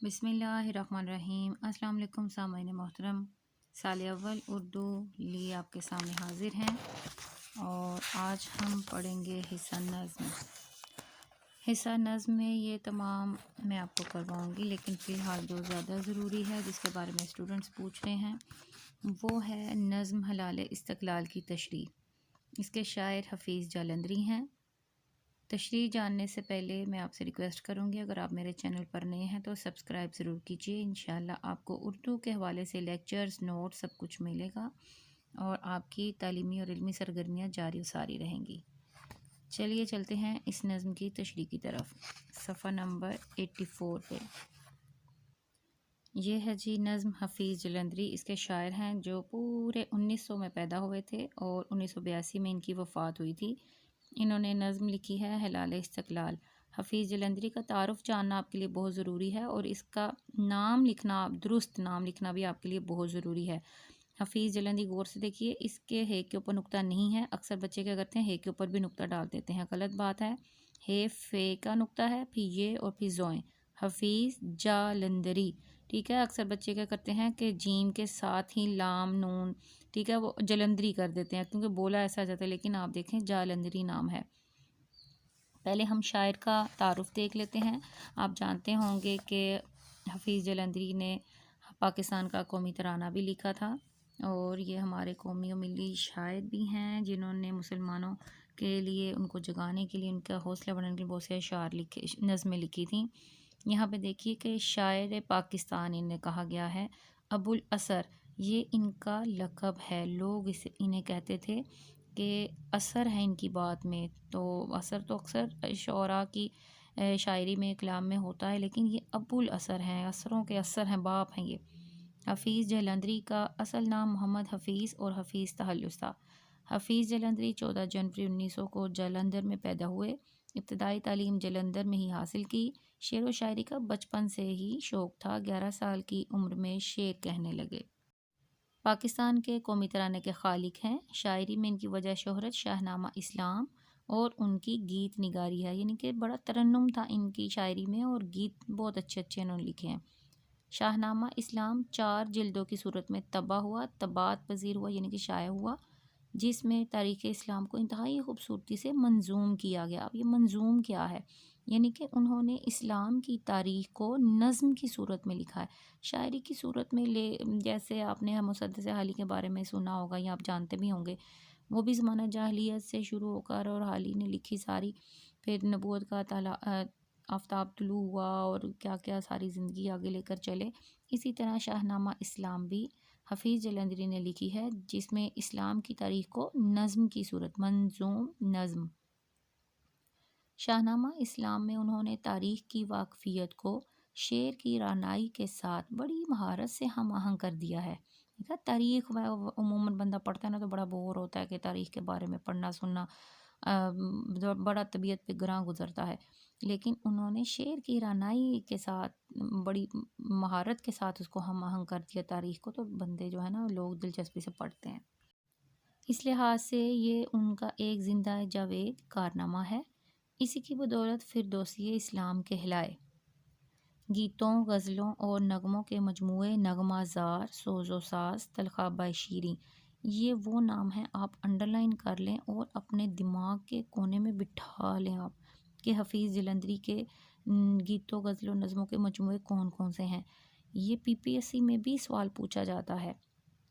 بسم اللہ الرحمن الرحیم۔ السلام علیکم سامعین محترم، سال اول اردو لیے آپ کے سامنے حاضر ہیں اور آج ہم پڑھیں گے حصہ نظم۔ حصہ نظم میں یہ تمام میں آپ کو کرواؤں گی، لیکن فی الحال جو زیادہ ضروری ہے جس کے بارے میں اسٹوڈنٹس پوچھ رہے ہیں وہ ہے نظم حلال استقلال کی تشریح۔ اس کے شاعر حفیظ جالندری ہیں۔ تشریح جاننے سے پہلے میں آپ سے ریکویسٹ کروں گی، اگر آپ میرے چینل پر نئے ہیں تو سبسکرائب ضرور کیجیے۔ انشاءاللہ آپ کو اردو کے حوالے سے لیکچرز، نوٹ سب کچھ ملے گا اور آپ کی تعلیمی اور علمی سرگرمیاں جاری و ساری رہیں گی۔ چلیے چلتے ہیں اس نظم کی تشریح کی طرف۔ صفحہ نمبر 84 پہ یہ ہے جی نظم حفیظ جلندری۔ اس کے شاعر ہیں جو پورے 1900 میں پیدا ہوئے تھے اور 1982 میں ان کی وفات ہوئی تھی۔ انہوں نے نظم لکھی ہے حلال استقلال۔ حفیظ جلندری کا تعارف جاننا آپ کے لیے بہت ضروری ہے اور اس کا نام لکھنا، درست نام لکھنا بھی آپ کے لیے بہت ضروری ہے۔ حفیظ جلندری غور سے دیکھیے، اس کے ہے کے اوپر نقطہ نہیں ہے۔ اکثر بچے کیا کرتے ہیں، ہے کے اوپر بھی نقطہ ڈال دیتے ہیں، غلط بات ہے۔ ہے فے کا نقطہ ہے، پھر یہ اور پھر زوئیں، حفیظ جالندری، ٹھیک ہے۔ اکثر بچے کیا کرتے ہیں کہ جیم کے ساتھ ہی لام نون، ٹھیک ہے، وہ جلندری کر دیتے ہیں کیونکہ بولا ایسا جاتا ہے، لیکن آپ دیکھیں جالندری نام ہے۔ پہلے ہم شاعر کا تعارف دیکھ لیتے ہیں۔ آپ جانتے ہوں گے کہ حفیظ جلندری نے پاکستان کا قومی ترانہ بھی لکھا تھا اور یہ ہمارے قومی و ملی شاعر بھی ہیں جنہوں نے مسلمانوں کے لیے، ان کو جگانے کے لیے، ان کا حوصلہ بڑھانے کے لیے بہت سے اشعار لکھے، نظمیں لکھی تھیں۔ یہاں پہ دیکھیے کہ شاعر پاکستان انہیں کہا گیا ہے۔ ابو الاثر یہ ان کا لقب ہے، لوگ انہیں کہتے تھے کہ اثر ہے ان کی بات میں۔ تو اثر تو اکثر شعراء کی شاعری میں، کلام میں ہوتا ہے، لیکن یہ ابو الاثر ہیں، اثروں کے اثر ہیں، باپ ہیں یہ۔ حفیظ جلندری کا اصل نام محمد حفیظ اور حفیظ تخلص تھا۔ حفیظ جلندری 14 جنوری 1900 کو جلندھر میں پیدا ہوئے۔ ابتدائی تعلیم جلندھر میں ہی حاصل کی۔ شعر و شاعری کا بچپن سے ہی شوق تھا، 11 سال کی عمر میں شعر کہنے لگے۔ پاکستان کے قومی ترانے کے خالق ہیں۔ شاعری میں ان کی وجہ شہرت شاہ نامہ اسلام اور ان کی گیت نگاری ہے، یعنی کہ بڑا ترنم تھا ان کی شاعری میں اور گیت بہت اچھے اچھے انہوں نے لکھے ہیں۔ شاہ نامہ اسلام 4 جلدوں کی صورت میں طبع ہوا، طباعت پذیر ہوا، یعنی کہ شائع ہوا، جس میں تاریخ اسلام کو انتہائی خوبصورتی سے منظوم کیا گیا۔ اب یہ منظوم کیا ہے؟ یعنی کہ انہوں نے اسلام کی تاریخ کو نظم کی صورت میں لکھا ہے، شاعری کی صورت میں جیسے آپ نے مسدس حالی کے بارے میں سنا ہوگا یا آپ جانتے بھی ہوں گے، وہ بھی زمانہ جاہلیت سے شروع ہو کر اور حالی نے لکھی ساری، پھر نبوت کا آفتاب طلوع ہوا اور کیا کیا ساری زندگی آگے لے کر چلے۔ اسی طرح شاہ نامہ اسلام بھی حفیظ جلندری نے لکھی ہے، جس میں اسلام کی تاریخ کو نظم کی صورت، منظوم نظم۔ شاہ نامہ اسلام میں انہوں نے تاریخ کی واقفیت کو شعر کی رعنائی کے ساتھ بڑی مہارت سے ہم آہنگ کر دیا ہے۔ تاریخ عموماً بندہ پڑھتا ہے نا تو بڑا بور ہوتا ہے کہ تاریخ کے بارے میں پڑھنا سننا بڑا طبیعت پہ گراں گزرتا ہے، لیکن انہوں نے شعر کی رعنائی کے ساتھ بڑی مہارت کے ساتھ اس کو ہم آہنگ کر دیا تاریخ کو، تو بندے جو ہے نا لوگ دلچسپی سے پڑھتے ہیں۔ اس لحاظ سے یہ ان کا ایک زندہ جاوید کارنامہ ہے۔ اسی کی بدولت فردوسی اسلام کہلائے۔ گیتوں، غزلوں اور نغموں کے مجموعے نغمہ زار، سوز و ساز، طلخہ شیریں، یہ وہ نام ہیں، آپ انڈرلائن کر لیں اور اپنے دماغ کے کونے میں بٹھا لیں آپ کہ حفیظ جلندری کے گیتوں، غزلوں، نظموں کے مجموعے کون کون سے ہیں۔ یہ پی پی ایس سی میں بھی سوال پوچھا جاتا ہے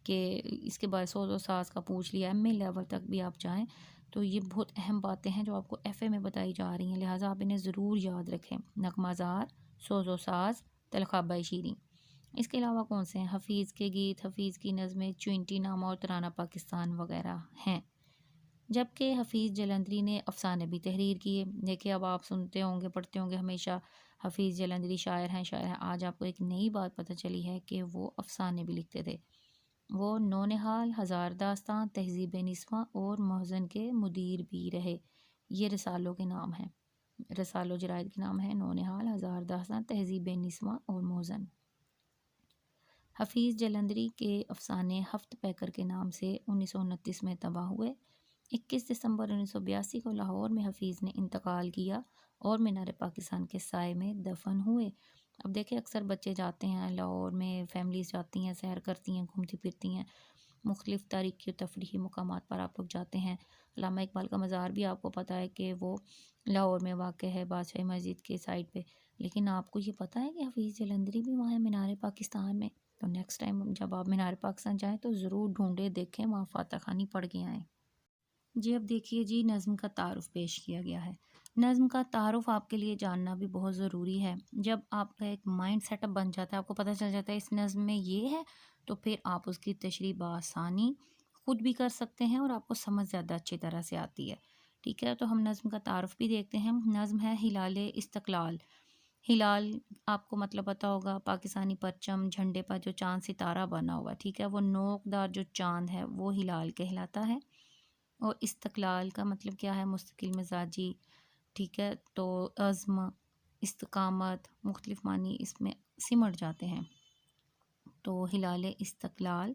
کہ اس کے بعد سوز و ساز کا پوچھ لیا، ایم اے لیول تک بھی آپ جائیں تو یہ بہت اہم باتیں ہیں جو آپ کو ایف اے میں بتائی جا رہی ہیں، لہٰذا آپ انہیں ضرور یاد رکھیں۔ نغمہ زار، سوز و ساز، طلخہ شیریں۔ اس کے علاوہ کون سے ہیں؟ حفیظ کے گیت، حفیظ کی نظمیں، چوئنٹی نامہ اور ترانہ پاکستان وغیرہ ہیں۔ جبکہ حفیظ جلندری نے افسانے بھی تحریر کیے۔ دیکھیں اب آپ سنتے ہوں گے، پڑھتے ہوں گے ہمیشہ حفیظ جلندری شاعر ہیں شاعر ہیں، آج آپ کو ایک نئی بات پتہ چلی ہے کہ وہ افسانے بھی لکھتے تھے۔ وہ نونہال، ہزار داستاں، تہذیب نسواں اور محزن کے مدیر بھی رہے۔ یہ رسالوں کے نام ہیں، رسالوں جرائد کے نام ہیں، نونہال، ہزار داستاں، تہذیب نسواں اور محزن۔ حفیظ جلندری کے افسانے ہفت پیکر کے نام سے 1929 میں طبع ہوئے۔ 21 دسمبر 1982 کو لاہور میں حفیظ نے انتقال کیا اور مینار پاکستان کے سائے میں دفن ہوئے۔ اب دیکھیں اکثر بچے جاتے ہیں لاہور میں، فیملیز جاتی ہیں، سیر کرتی ہیں، گھومتی پھرتی ہیں، مختلف تاریخی و تفریحی مقامات پر آپ لوگ جاتے ہیں۔ علامہ اقبال کا مزار بھی آپ کو پتہ ہے کہ وہ لاہور میں واقع ہے، بادشاہی مسجد کے سائڈ پہ، لیکن آپ کو یہ پتہ ہے کہ حفیظ جلندری بھی وہاں ہے مینار پاکستان میں؟ تو نیکسٹ ٹائم جب آپ مینار پاکستان جائیں تو ضرور ڈھونڈے، دیکھیں، وہاں فاتح خانی پڑھ کے آئیں۔ جی اب دیکھیے جی، نظم کا تعارف پیش کیا گیا ہے۔ نظم کا تعارف آپ کے لیے جاننا بھی بہت ضروری ہے۔ جب آپ کا ایک مائنڈ سیٹ اپ بن جاتا ہے، آپ کو پتہ چل جاتا ہے اس نظم میں یہ ہے، تو پھر آپ اس کی تشریح بآسانی خود بھی کر سکتے ہیں اور آپ کو سمجھ زیادہ اچھی طرح سے آتی ہے۔ ٹھیک ہے، تو ہم نظم کا تعارف بھی دیکھتے ہیں۔ نظم ہے ہلال استقلال۔ ہلال آپ کو مطلب پتا ہوگا، پاکستانی پرچم جھنڈے پر جو چاند ستارہ بنا ہوا، ٹھیک ہے، وہ نوکدار جو چاند ہے وہ ہلال کہلاتا ہے۔ اور استقلال کا مطلب کیا ہے؟ مستقل مزاجی، ٹھیک ہے، تو عزم، استقامت، مختلف معنی اس میں سمٹ جاتے ہیں۔ تو ہلال استقلال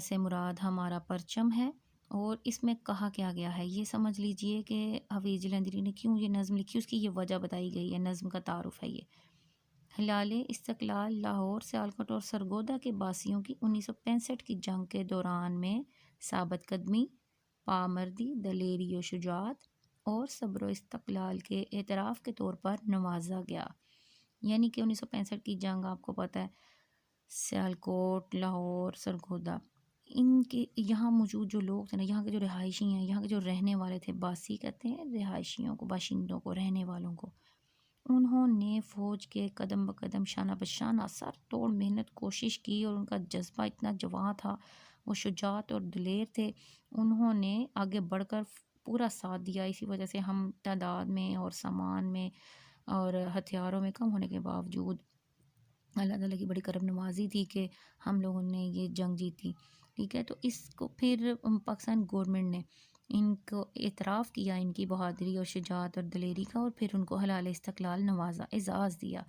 سے مراد ہمارا پرچم ہے، اور اس میں کہا کیا گیا ہے یہ سمجھ لیجئے کہ حفیظ جلندری نے کیوں یہ نظم لکھی، اس کی یہ وجہ بتائی گئی ہے، نظم کا تعارف ہے یہ۔ ہلال استقلال لاہور، سیالکوٹ اور سرگودا کے باسیوں کی 1965 کی جنگ کے دوران میں ثابت قدمی، پامردی، دلیری و شجاعت اور صبر و استقلال کے اعتراف کے طور پر نوازا گیا۔ یعنی کہ 1965 کی جنگ آپ کو پتہ ہے، سیالکوٹ، لاہور، سرگودا، ان کے یہاں موجود جو لوگ تھے نا، یہاں کے جو رہائشی ہیں، یہاں کے جو رہنے والے تھے، باسی کہتے ہیں رہائشیوں کو، باشندوں کو، رہنے والوں کو، انہوں نے فوج کے قدم بقدم، شانہ بشانہ، سر توڑ محنت کوشش کی، اور ان کا جذبہ اتنا جواں تھا، وہ شجاعت اور دلیر تھے، انہوں نے آگے بڑھ کر پورا ساتھ دیا۔ اسی وجہ سے ہم تعداد میں اور سامان میں اور ہتھیاروں میں کم ہونے کے باوجود اللہ تعالیٰ کی بڑی کرم نوازی تھی کہ ہم لوگوں نے یہ جنگ جیتی۔ ٹھیک ہے، تو اس کو پھر پاکستان گورنمنٹ نے ان کو اعتراف کیا، ان کی بہادری اور شجاعت اور دلیری کا، اور پھر ان کو ہلال استقلال نوازا، اعزاز دیا۔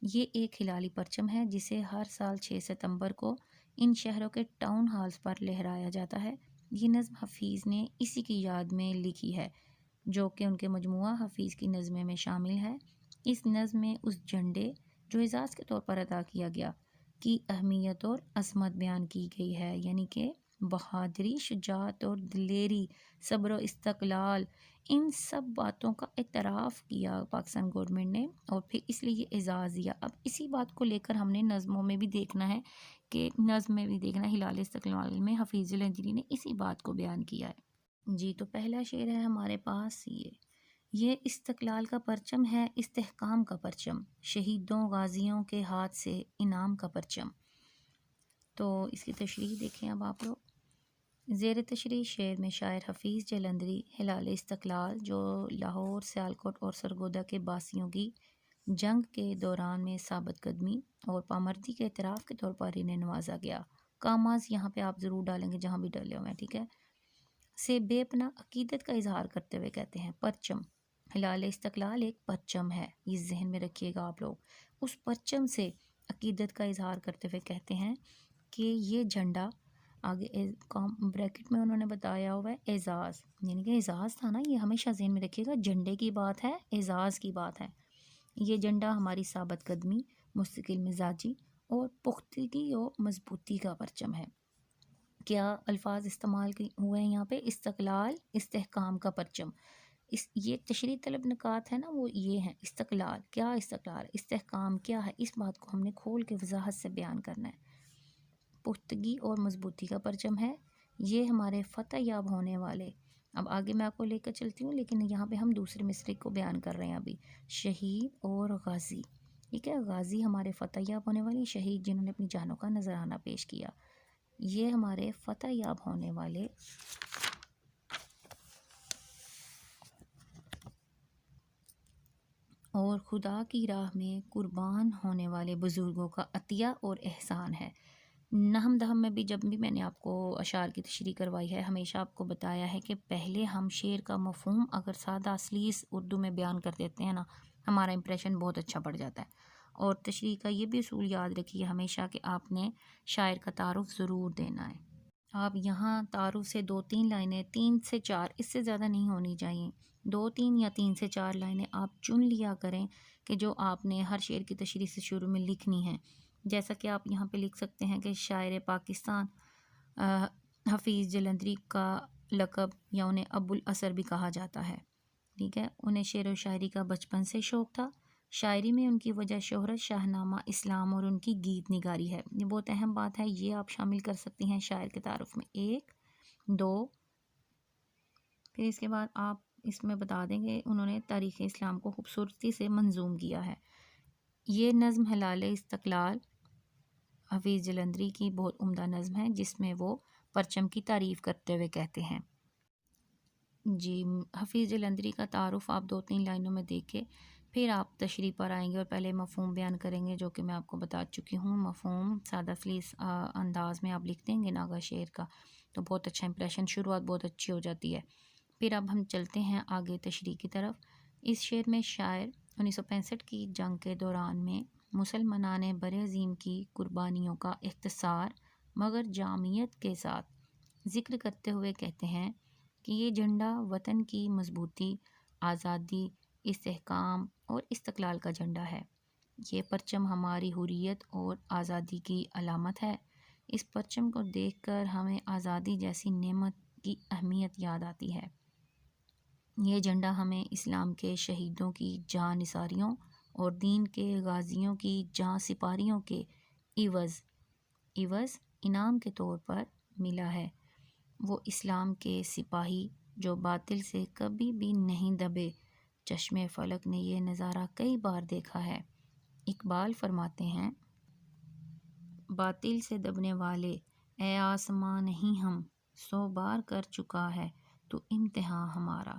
یہ ایک ہلالی پرچم ہے جسے ہر سال 6 ستمبر کو ان شہروں کے ٹاؤن ہالز پر لہرایا جاتا ہے۔ یہ نظم حفیظ نے اسی کی یاد میں لکھی ہے، جو کہ ان کے مجموعہ حفیظ کی نظمیں میں شامل ہے۔ اس نظم میں اس جھنڈے جو اعزاز کے طور پر ادا کیا گیا کی اہمیت اور عظمت بیان کی گئی ہے، یعنی کہ بہادری، شجاعت اور دلیری، صبر و استقلال، ان سب باتوں کا اعتراف کیا پاکستان گورنمنٹ نے، اور پھر اس لیے یہ اعزاز دیا۔ اب اسی بات کو لے کر ہم نے نظموں میں بھی دیکھنا ہے، کہ نظم میں بھی دیکھنا ہے، ہلال استقلال میں حفیظ جلندری نے اسی بات کو بیان کیا ہے۔ جی تو پہلا شعر ہے ہمارے پاس یہ استقلال کا پرچم ہے استحکام کا پرچم، شہیدوں غازیوں کے ہاتھ سے انعام کا پرچم۔ تو اس کی تشریح دیکھیں اب آپ لوگ۔ زیر تشریح شعر میں شاعر حفیظ جلندری ہلال استقلال جو لاہور، سیالکوٹ اور سرگودا کے باسیوں کی جنگ کے دوران میں ثابت قدمی اور پامردی کے اعتراف کے طور پر انہیں نوازا گیا، کاماز یہاں پہ آپ ضرور ڈالیں گے جہاں بھی ڈالے ہوئے ہیں، ٹھیک ہے، سے بے پناہ عقیدت کا اظہار کرتے ہوئے کہتے ہیں پرچم۔ ہلال استقلال ایک پرچم ہے، یہ ذہن میں رکھیے گا آپ لوگ۔ اس پرچم سے عقیدت کا اظہار کرتے ہوئے کہتے ہیں کہ یہ جھنڈا، آگے بریکٹ میں انہوں نے بتایا ہوا ہے اعزاز، یعنی کہ اعزاز تھا نا، یہ ہمیشہ ذہن میں رکھیے گا، جھنڈے کی بات ہے، اعزاز کی بات ہے۔ یہ جھنڈا ہماری ثابت قدمی، مستقل مزاجی اور پختگی و مضبوطی کا پرچم ہے۔ کیا الفاظ استعمال ہوئے ہیں یہاں پہ؟ استقلال، استحکام کا پرچم۔ یہ تشریح طلب نکات ہے نا، وہ یہ ہیں، استقلال کیا، استقلال، استحکام کیا ہے، اس بات کو ہم نے کھول کے وضاحت سے بیان کرنا ہے۔ پختگی اور مضبوطی کا پرچم ہے، یہ ہمارے فتح یاب ہونے والے، اب آگے میں آپ کو لے کر چلتی ہوں، لیکن یہاں پہ ہم دوسرے مصرعے کو بیان کر رہے ہیں ابھی، شہید اور غازی، ٹھیک ہے، غازی ہمارے فتح یاب ہونے والے، شہید جنہوں نے اپنی جانوں کا نذرانہ پیش کیا، یہ ہمارے فتح یاب ہونے والے اور خدا کی راہ میں قربان ہونے والے بزرگوں کا عطیہ اور احسان ہے۔ نہم دہم میں بھی جب بھی میں نے آپ کو اشعار کی تشریح کروائی ہے، ہمیشہ آپ کو بتایا ہے کہ پہلے ہم شعر کا مفہوم اگر سادہ اصلی اردو میں بیان کر دیتے ہیں نا، ہمارا امپریشن بہت اچھا پڑ جاتا ہے۔ اور تشریح کا یہ بھی اصول یاد رکھیے ہمیشہ کہ آپ نے شاعر کا تعارف ضرور دینا ہے۔ آپ یہاں تعارف سے 2-3 لائنیں، 3 سے 4، اس سے زیادہ نہیں ہونی چاہیے، 2-3 یا 3 سے 4 لائنیں آپ چن لیا کریں کہ جو آپ نے ہر شعر کی تشریح سے شروع میں لکھنی ہے. جیسا کہ آپ یہاں پہ لکھ سکتے ہیں کہ شاعر پاکستان حفیظ جلندری کا لقب یا انہیں ابو الاثر بھی کہا جاتا ہے. ٹھیک ہے. انہیں شعر و شاعری کا بچپن سے شوق تھا. شاعری میں ان کی وجہ شہرت شاہ نامہ اسلام اور ان کی گیت نگاری ہے. یہ بہت اہم بات ہے، یہ آپ شامل کر سکتی ہیں شاعر کے تعارف میں. 1 2. پھر اس کے بعد آپ اس میں بتا دیں گے انہوں نے تاریخ اسلام کو خوبصورتی سے منظوم کیا ہے. یہ نظم ہلال استقلال حفیظ جلندری کی بہت عمدہ نظم ہے، جس میں وہ پرچم کی تعریف کرتے ہوئے کہتے ہیں. جی، حفیظ جلندری کا تعارف آپ 2-3 لائنوں میں دیکھ کے پھر آپ تشریح پر آئیں گے اور پہلے مفہوم بیان کریں گے، جو کہ میں آپ کو بتا چکی ہوں. مفہوم سادہ خلیص انداز میں آپ لکھ دیں گے ناگا شعر کا تو بہت اچھا امپریشن، شروعات بہت اچھی ہو جاتی ہے. پھر اب ہم چلتے ہیں آگے تشریح کی طرف. اس شعر میں شاعر 1965 کی جنگ کے دوران میں مسلمانان بر عظیم کی قربانیوں کا اختصار مگر جامعیت کے ساتھ ذکر کرتے ہوئے کہتے ہیں کہ یہ جھنڈا وطن کی مضبوطی، آزادی، استحکام اور استقلال کا جھنڈا ہے. یہ پرچم ہماری حریت اور آزادی کی علامت ہے. اس پرچم کو دیکھ کر ہمیں آزادی جیسی نعمت کی اہمیت یاد آتی ہے. یہ جھنڈا ہمیں اسلام کے شہیدوں کی جاں نثاریوں اور دین کے غازیوں کی جاں سپاریوں کے عوض انعام کے طور پر ملا ہے. وہ اسلام کے سپاہی جو باطل سے کبھی بھی نہیں دبے. چشم فلک نے یہ نظارہ کئی بار دیکھا ہے. اقبال فرماتے ہیں، باطل سے دبنے والے اے آسماں نہیں ہم، 100 بار کر چکا ہے تو امتحان ہمارا.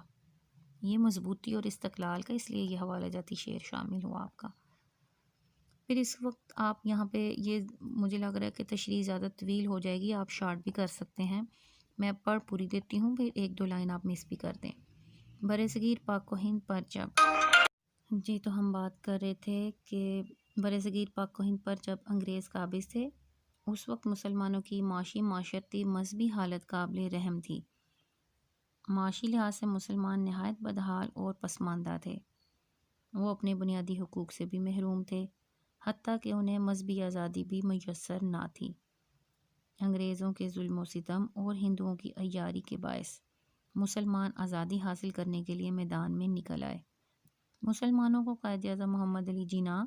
یہ مضبوطی اور استقلال کا اس لیے یہ حوالہ جاتی شعر شامل ہوا آپ کا. پھر اس وقت آپ یہاں پہ یہ مجھے لگ رہا ہے کہ تشریح زیادہ طویل ہو جائے گی، آپ شارٹ بھی کر سکتے ہیں. میں پڑھ پوری دیتی ہوں، پھر 1-2 لائن آپ مس بھی کر دیں. برصغیر پاک و ہند پر جب جی تو ہم بات کر رہے تھے کہ برصغیر پاک و ہند پر جب انگریز قابض تھے، اس وقت مسلمانوں کی معاشی، معاشرتی، مذہبی حالت قابل رحم تھی. معاشی لحاظ سے مسلمان نہایت بدحال اور پسماندہ تھے. وہ اپنے بنیادی حقوق سے بھی محروم تھے، حتیٰ کہ انہیں مذہبی آزادی بھی میسر نہ تھی. انگریزوں کے ظلم و ستم اور ہندوؤں کی عیاری کے باعث مسلمان آزادی حاصل کرنے کے لیے میدان میں نکل آئے. مسلمانوں کو قائد اعظم محمد علی جناح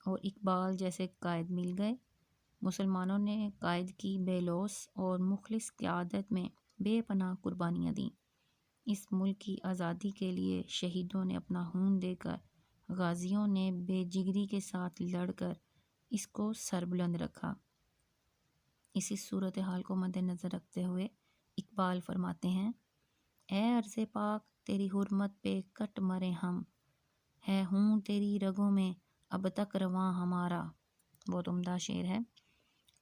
اور اقبال جیسے قائد مل گئے. مسلمانوں نے قائد کی بے لوث اور مخلص قیادت میں بے پناہ قربانیاں دیں. اس ملک کی آزادی کے لیے شہیدوں نے اپنا خون دے کر، غازیوں نے بے جگری کے ساتھ لڑ کر اس کو سربلند رکھا. اسی صورتحال کو مد نظر رکھتے ہوئے اقبال فرماتے ہیں، اے ارض پاک تیری حرمت پہ کٹ مرے ہم، ہے ہوں تیری رگوں میں اب تک رواں ہمارا. بہت عمدہ شعر ہے.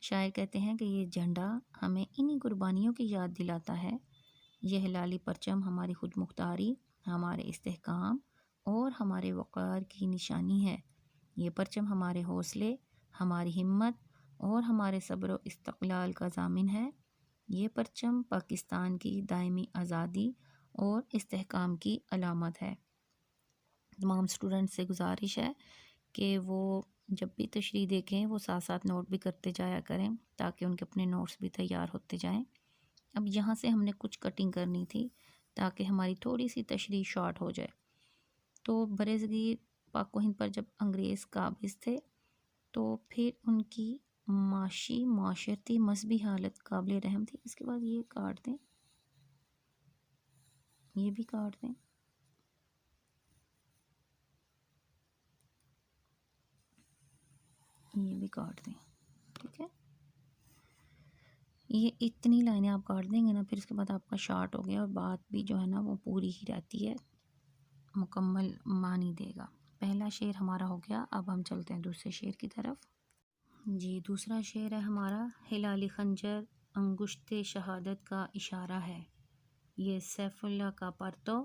شاعر کہتے ہیں کہ یہ جھنڈا ہمیں انہی قربانیوں کی یاد دلاتا ہے. یہ ہلالی پرچم ہماری خود مختاری، ہمارے استحکام اور ہمارے وقار کی نشانی ہے. یہ پرچم ہمارے حوصلے، ہماری ہمت اور ہمارے صبر و استقلال کا ضامن ہے. یہ پرچم پاکستان کی دائمی آزادی اور استحکام کی علامت ہے. تمام اسٹوڈنٹ سے گزارش ہے کہ وہ جب بھی تشریح دیکھیں وہ ساتھ ساتھ نوٹ بھی کرتے جایا کریں تاکہ ان کے اپنے نوٹس بھی تیار ہوتے جائیں. اب یہاں سے ہم نے کچھ کٹنگ کرنی تھی تاکہ ہماری تھوڑی سی تشریح شارٹ ہو جائے. تو برصغیر پاک و ہند پر جب انگریز قابض تھے تو پھر ان کی معاشی، معاشرتی، مذہبی حالت قابل رحم تھی. اس کے بعد یہ کاٹ دیں، یہ بھی کاٹ دیں. یہ بھی کاٹ دیں. ٹھیک ہے، یہ اتنی لائنیں آپ کاٹ دیں گے نا، پھر اس کے بعد آپ کا شارٹ ہو گیا اور بات بھی جو ہے نا وہ پوری ہی رہتی ہے، مکمل معنی دے گا. پہلا شعر ہمارا ہو گیا. اب ہم چلتے ہیں دوسرے شعر کی طرف. جی دوسرا شعر ہے ہمارا، ہلالی خنجر انگشت شہادت کا اشارہ ہے، یہ سیف اللہ کا پرتو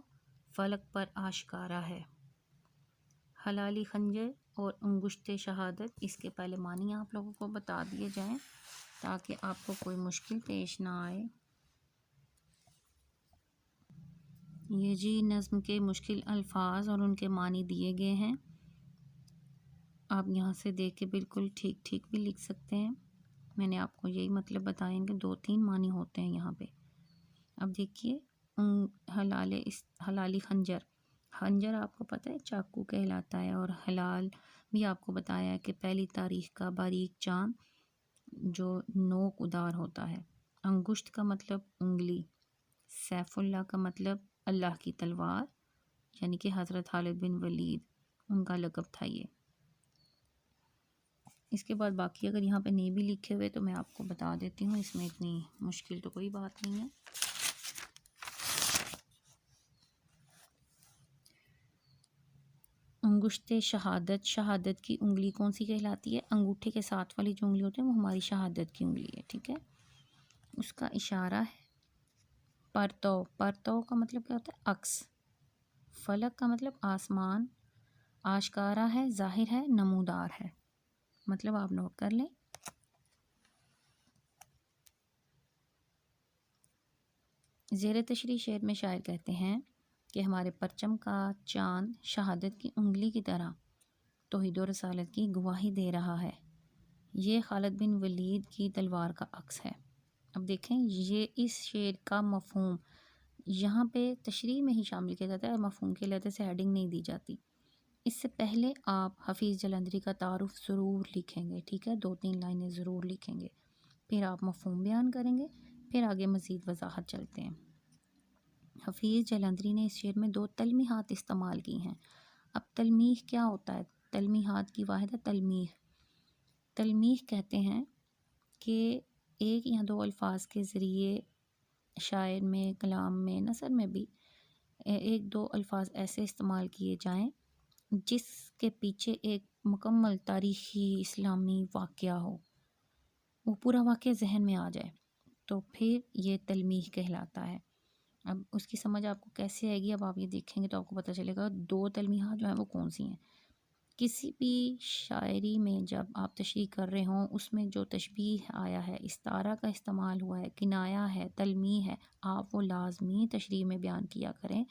فلک پر آشکارا ہے. ہلالی خنجر اور انگشت شہادت، اس کے پہلے معنی آپ لوگوں کو بتا دیے جائیں تاکہ آپ کو کوئی مشکل پیش نہ آئے. یہ جی نظم کے مشکل الفاظ اور ان کے معنی دیے گئے ہیں. آپ یہاں سے دیکھ کے بالکل ٹھیک ٹھیک بھی لکھ سکتے ہیں. میں نے آپ کو یہی مطلب بتائیں کہ 2-3 معنی ہوتے ہیں یہاں پہ. اب دیکھیے حلالی خنجر. خنجر آپ کو پتہ ہے چاقو کہلاتا ہے، اور حلال بھی آپ کو بتایا ہے کہ پہلی تاریخ کا باریک چاند جو نوک ادار ہوتا ہے. انگشت کا مطلب انگلی. سیف اللہ کا مطلب اللہ کی تلوار، یعنی کہ حضرت خالد بن ولید ان کا لقب تھا یہ. اس کے بعد باقی اگر یہاں پہ نہیں بھی لکھے ہوئے تو میں آپ کو بتا دیتی ہوں، اس میں اتنی مشکل تو کوئی بات نہیں ہے. انگشت شہادت. شہادت کی انگلی کون سی کہلاتی ہے؟ انگوٹھے کے ساتھ والی جو انگلی ہوتی ہے وہ ہماری شہادت کی انگلی ہے، ٹھیک ہے. اس کا اشارہ ہے پرتو. پرتو کا مطلب کیا ہوتا ہے؟ عکس. فلک کا مطلب آسمان. آشکارا ہے، ظاہر ہے، نمودار ہے. مطلب آپ نوٹ کر لیں. زیر تشریح شعر میں شاعر کہتے ہیں کہ ہمارے پرچم کا چاند شہادت کی انگلی کی طرح توحید و رسالت کی گواہی دے رہا ہے. یہ خالد بن ولید کی تلوار کا عکس ہے. اب دیکھیں یہ اس شعر کا مفہوم یہاں پہ تشریح میں ہی شامل کیا جاتا ہے، مفہوم کے لحاظ سے ہیڈنگ نہیں دی جاتی. اس سے پہلے آپ حفیظ جلندری کا تعارف ضرور لکھیں گے، ٹھیک ہے، 2-3 لائنیں ضرور لکھیں گے. پھر آپ مفہوم بیان کریں گے، پھر آگے مزید وضاحت چلتے ہیں. حفیظ جلندری نے اس شعر میں 2 تلمیحات استعمال کی ہیں. اب تلمیح کیا ہوتا ہے؟ تلمیحات کی واحد ہے تلمیح. تلمیح کہتے ہیں کہ ایک یا 2 الفاظ کے ذریعے شاعر میں، کلام میں، نثر میں بھی 1-2 الفاظ ایسے استعمال کیے جائیں جس کے پیچھے ایک مکمل تاریخی اسلامی واقعہ ہو، وہ پورا واقعہ ذہن میں آ جائے، تو پھر یہ تلمیح کہلاتا ہے. اب اس کی سمجھ آپ کو کیسے آئے گی؟ اب آپ یہ دیکھیں گے تو آپ کو پتہ چلے گا 2 تلمیحات جو ہیں وہ کون سی ہیں. کسی بھی شاعری میں جب آپ تشریح کر رہے ہوں، اس میں جو تشبیہ آیا ہے، استعارہ کا استعمال ہوا ہے، کنایہ ہے، تلمیح ہے، آپ وہ لازمی تشریح میں بیان کیا کریں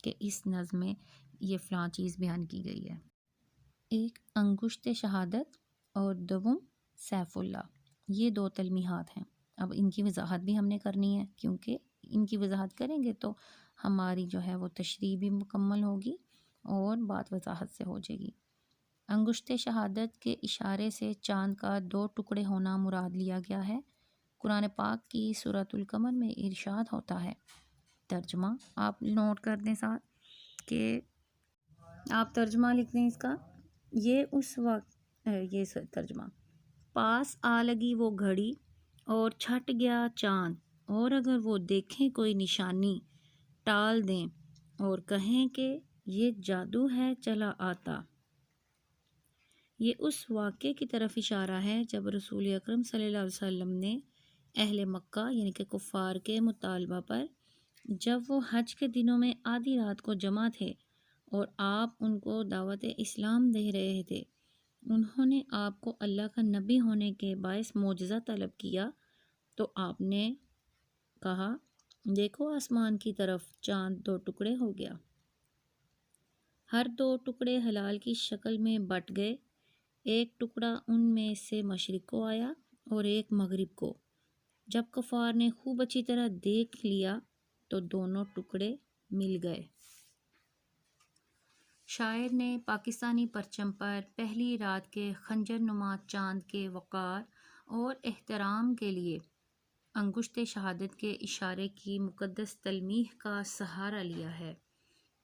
کہ اس نظم میں یہ فلاں چیز بیان کی گئی ہے. ایک انگشت شہادت اور دوم سیف اللہ، یہ 2 تلمیحات ہیں. اب ان کی وضاحت بھی ہم نے کرنی ہے، کیونکہ ان کی وضاحت کریں گے تو ہماری جو ہے وہ تشریح بھی مکمل ہوگی اور بات وضاحت سے ہو جائے گی. انگشت شہادت کے اشارے سے چاند کا 2 ٹکڑے ہونا مراد لیا گیا ہے. قرآن پاک کی سورۃ القمر میں ارشاد ہوتا ہے. ترجمہ آپ نوٹ کر دیں ساتھ کہ آپ ترجمہ لکھ دیں اس کا. یہ اس وقت ترجمہ پاس آ لگی وہ گھڑی اور چھٹ گیا چاند، اور اگر وہ دیکھیں کوئی نشانی ٹال دیں اور کہیں کہ یہ جادو ہے چلا آتا. یہ اس واقعے کی طرف اشارہ ہے جب رسول اکرم صلی اللہ علیہ وسلم نے اہل مکہ یعنی کہ کفار کے مطالبہ پر جب وہ حج کے دنوں میں آدھی رات کو جمع تھے اور آپ ان کو دعوت اسلام دے رہے تھے، انہوں نے آپ کو اللہ کا نبی ہونے کے باعث معجزہ طلب کیا، تو آپ نے کہا دیکھو آسمان کی طرف، چاند 2 ٹکڑے ہو گیا. ہر 2 ٹکڑے ہلال کی شکل میں بٹ گئے، ایک ٹکڑا ان میں سے مشرق کو آیا اور ایک مغرب کو. جب کفار نے خوب اچھی طرح دیکھ لیا تو دونوں ٹکڑے مل گئے. شاعر نے پاکستانی پرچم پر پہلی رات کے خنجر نما چاند کے وقار اور احترام کے لیے انگشت شہادت کے اشارے کی مقدس تلمیح کا سہارا لیا ہے.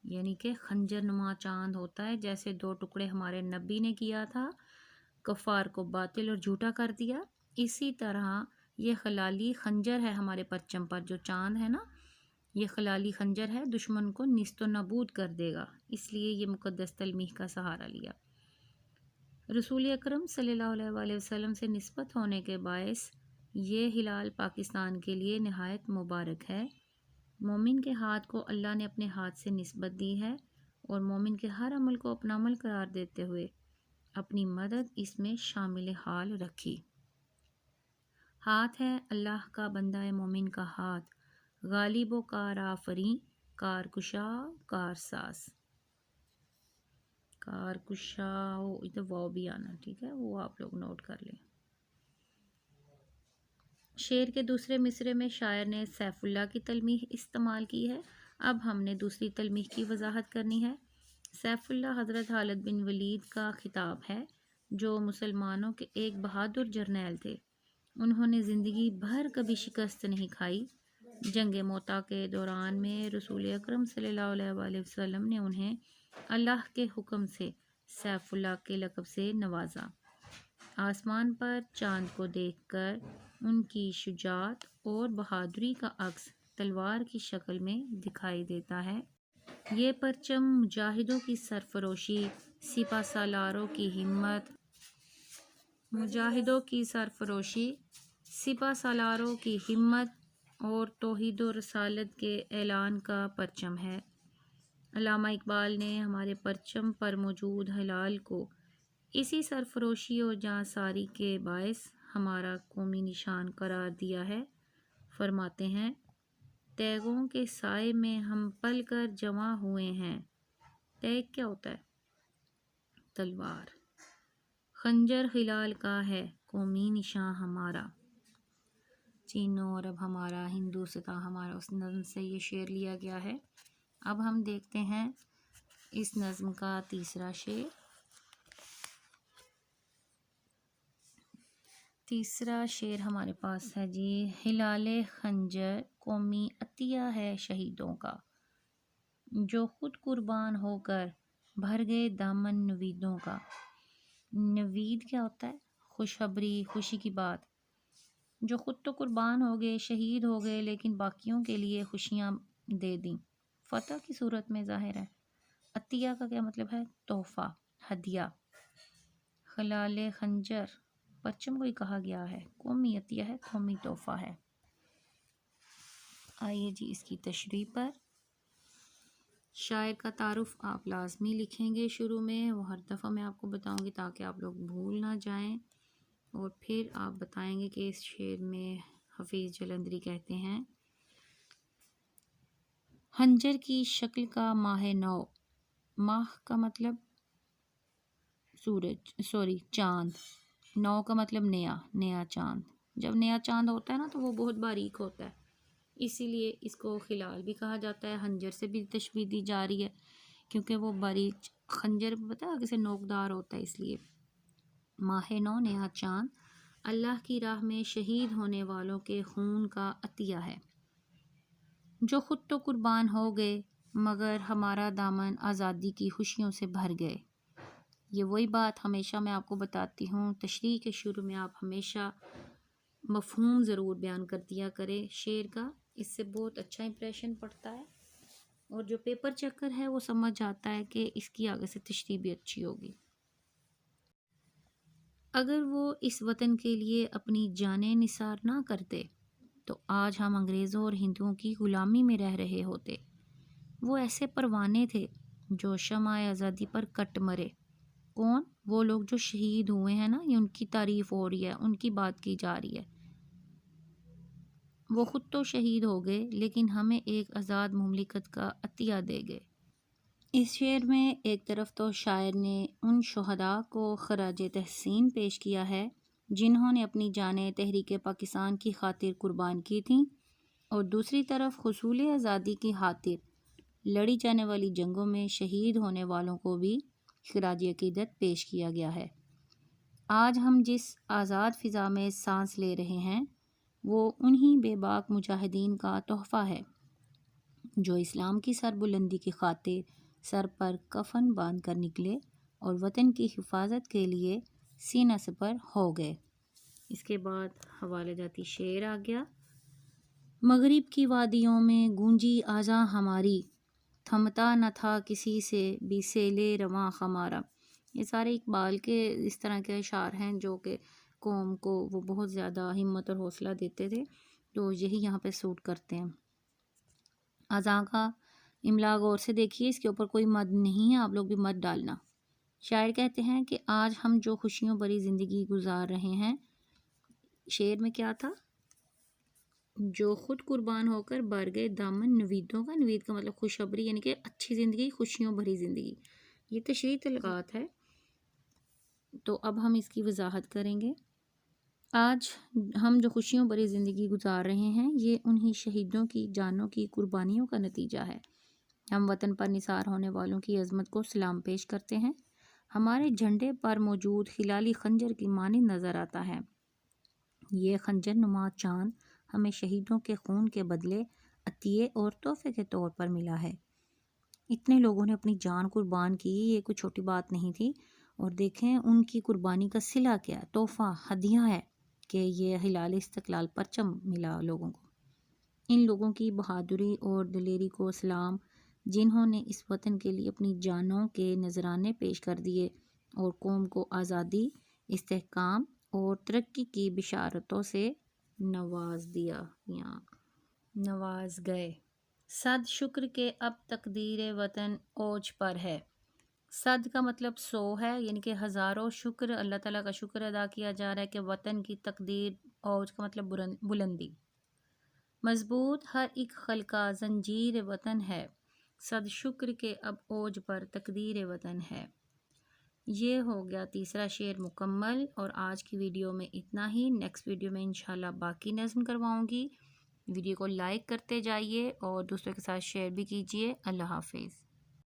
یعنی کہ خنجر نما چاند ہوتا ہے، جیسے 2 ٹکڑے ہمارے نبی نے کیا تھا، کفار کو باطل اور جھوٹا کر دیا، اسی طرح یہ خلالی خنجر ہے ہمارے پرچم پر. جو چاند ہے نا، یہ خلالی خنجر ہے، دشمن کو نیست و نابود کر دے گا، اس لیے یہ مقدس تلمیح کا سہارا لیا. رسول اکرم صلی اللہ علیہ وآلہ وسلم سے نسبت ہونے کے باعث یہ ہلال پاکستان کے لیے نہایت مبارک ہے. مومن کے ہاتھ کو اللہ نے اپنے ہاتھ سے نسبت دی ہے، اور مومن کے ہر عمل کو اپنا عمل قرار دیتے ہوئے اپنی مدد اس میں شامل حال رکھی. ہاتھ ہے اللہ کا بندہ مومن کا ہاتھ، غالب و کار آفریں، کار کشا کار ساز. کارکشا ہو، ادھر واو بھی آنا، ٹھیک ہے، وہ آپ لوگ نوٹ کر لیں۔ شعر کے دوسرے مصرعے میں شاعر نے سیف اللہ کی تلمیح استعمال کی ہے۔ اب ہم نے دوسری تلمیح کی وضاحت کرنی ہے۔ سیف اللہ حضرت خالد بن ولید کا خطاب ہے، جو مسلمانوں کے ایک بہادر جرنیل تھے۔ انہوں نے زندگی بھر کبھی شکست نہیں کھائی۔ جنگ موتا کے دوران میں رسول اکرم صلی اللہ علیہ وآلہ وسلم نے انہیں اللہ کے حکم سے سیف اللہ کے لقب سے نوازا۔ آسمان پر چاند کو دیکھ کر ان کی شجاعت اور بہادری کا عکس تلوار کی شکل میں دکھائی دیتا ہے۔ یہ پرچم مجاہدوں کی سرفروشی، سپہ سالاروں کی ہمت، اور توحید و رسالت کے اعلان کا پرچم ہے۔ علامہ اقبال نے ہمارے پرچم پر موجود ہلال کو اسی سرفروشی اور جانساری کے باعث ہمارا قومی نشان قرار دیا ہے۔ فرماتے ہیں، تیغوں کے سائے میں ہم پل کر جمع ہوئے ہیں۔ تیغ کیا ہوتا ہے؟ تلوار۔ خنجر ہلال کا ہے قومی نشان ہمارا۔ چینو عرب ہمارا، ہندوستان ہمارا، اس نظم سے یہ شعر لیا گیا ہے۔ اب ہم دیکھتے ہیں اس نظم کا تیسرا شعر۔ تیسرا شعر ہمارے پاس ہے جی، ہلال خنجر قومی عطیہ ہے شہیدوں کا، جو خود قربان ہو کر بھر گئے دامن نویدوں کا۔ نوید کیا ہوتا ہے؟ خوشخبری، خوشی کی بات۔ جو خود تو قربان ہو گئے، شہید ہو گئے، لیکن باقیوں کے لیے خوشیاں دے دیں، فتح کی صورت میں ظاہر ہے۔ عطیہ کا کیا مطلب ہے؟ تحفہ، ہدیہ۔ ہلال خنجر پرچم کو ہی کہا گیا ہے، قومی عطیہ ہے، قومی تحفہ ہے۔ آئیے جی اس کی تشریح پر۔ شاعر کا تعارف آپ لازمی لکھیں گے شروع میں، وہ ہر دفعہ میں آپ کو بتاؤں گی تاکہ آپ لوگ بھول نہ جائیں، اور پھر آپ بتائیں گے کہ اس شعر میں حفیظ جلندری کہتے ہیں، خنجر کی شکل کا ماہ نو، ماہ کا مطلب چاند، نو کا مطلب نیا چاند۔ جب نیا چاند ہوتا ہے نا تو وہ بہت باریک ہوتا ہے، اسی لیے اس کو خلال بھی کہا جاتا ہے۔ خنجر سے بھی تشبیہ دی جا رہی ہے کیونکہ وہ باریک خنجر پتہ ہے کیسے نوکدار ہوتا ہے، اس لیے۔ ماہ نو، نیا چاند، اللہ کی راہ میں شہید ہونے والوں کے خون کا عطیہ ہے، جو خود تو قربان ہو گئے مگر ہمارا دامن آزادی کی خوشیوں سے بھر گئے۔ یہ وہی بات ہمیشہ میں آپ کو بتاتی ہوں، تشریح کے شروع میں آپ ہمیشہ مفہوم ضرور بیان کر دیا کرے شعر کا، اس سے بہت اچھا امپریشن پڑتا ہے، اور جو پیپر چیکر ہے وہ سمجھ جاتا ہے کہ اس کی آگے سے تشریح بھی اچھی ہوگی۔ اگر وہ اس وطن کے لیے اپنی جانیں نثار نہ کرتے تو آج ہم انگریزوں اور ہندوؤں کی غلامی میں رہ رہے ہوتے۔ وہ ایسے پروانے تھے جو شمع آزادی پر کٹ مرے۔ کون؟ وہ لوگ جو شہید ہوئے ہیں نا، یہ ان کی تعریف ہو رہی ہے، ان کی بات کی جا رہی ہے۔ وہ خود تو شہید ہو گئے لیکن ہمیں ایک آزاد مملکت کا عطیہ دے گئے۔ اس شعر میں ایک طرف تو شاعر نے ان شہداء کو خراج تحسین پیش کیا ہے جنہوں نے اپنی جانیں تحریک پاکستان کی خاطر قربان کی تھیں، اور دوسری طرف حصول آزادی کی خاطر لڑی جانے والی جنگوں میں شہید ہونے والوں کو بھی خراج عقیدت پیش کیا گیا ہے۔ آج ہم جس آزاد فضا میں سانس لے رہے ہیں وہ انہی بے باک مجاہدین کا تحفہ ہے جو اسلام کی سربلندی کی خاطر سر پر کفن باندھ کر نکلے اور وطن کی حفاظت کے لیے سینہ سپر ہو گئے۔ اس کے بعد حوالہ جاتی شعر آ گیا۔ مغرب کی وادیوں میں گونجی آذاں ہماری، تھمتا نہ تھا کسی سے بھی سیل رواں ہمارا۔ یہ سارے اقبال کے اس طرح کے اشعار ہیں جو کہ قوم کو وہ بہت زیادہ ہمت اور حوصلہ دیتے تھے، تو یہی یہاں پہ سوٹ کرتے ہیں۔ آذاں کا املا غور سے دیکھیے، اس کے اوپر کوئی مد نہیں ہے، آپ لوگ بھی مد ڈالنا۔ شاعر کہتے ہیں کہ آج ہم جو خوشیوں بھری زندگی گزار رہے ہیں، شعر میں کیا تھا؟ جو خود قربان ہو کر بھر گئے دامن نویدوں کا، نوید کا مطلب خوشخبری، یعنی کہ اچھی زندگی، خوشیوں بھری زندگی۔ یہ تشریح طلقات ہے، تو اب ہم اس کی وضاحت کریں گے۔ آج ہم جو خوشیوں بھری زندگی گزار رہے ہیں، یہ انہی شہیدوں کی جانوں کی قربانیوں کا نتیجہ ہے۔ ہم وطن پر نثار ہونے والوں کی عظمت کو سلام پیش کرتے ہیں۔ ہمارے جھنڈے پر موجود ہلالی خنجر کی مانند نظر آتا ہے۔ یہ خنجر نما چاند ہمیں شہیدوں کے خون کے بدلے عطیے اور تحفے کے طور پر ملا ہے۔ اتنے لوگوں نے اپنی جان قربان کی، یہ کوئی چھوٹی بات نہیں تھی، اور دیکھیں ان کی قربانی کا صلہ کیا ہے، تحفہ، ہدیہ ہے کہ یہ ہلال استقلال پرچم ملا لوگوں کو۔ ان لوگوں کی بہادری اور دلیری کو سلام، جنہوں نے اس وطن کے لیے اپنی جانوں کے نذرانے پیش کر دیے اور قوم کو آزادی، استحکام اور ترقی کی بشارتوں سے نواز گئے۔ صد شکر کہ اب تقدیر وطن اوج پر ہے۔ صد کا مطلب 100 ہے، یعنی کہ ہزاروں شکر، اللہ تعالیٰ کا شکر ادا کیا جا رہا ہے کہ وطن کی تقدیر، اوج کا مطلب بلندی، مضبوط ہر ایک خلقہ زنجیر وطن ہے۔ صد شکر کہ اب اوج پر تقدیر وطن ہے۔ یہ ہو گیا تیسرا شعر مکمل، اور آج کی ویڈیو میں اتنا ہی۔ نیکسٹ ویڈیو میں انشاءاللہ باقی نظم کرواؤں گی۔ ویڈیو کو لائک کرتے جائیے اور دوسروں کے ساتھ شیئر بھی کیجیے۔ اللہ حافظ۔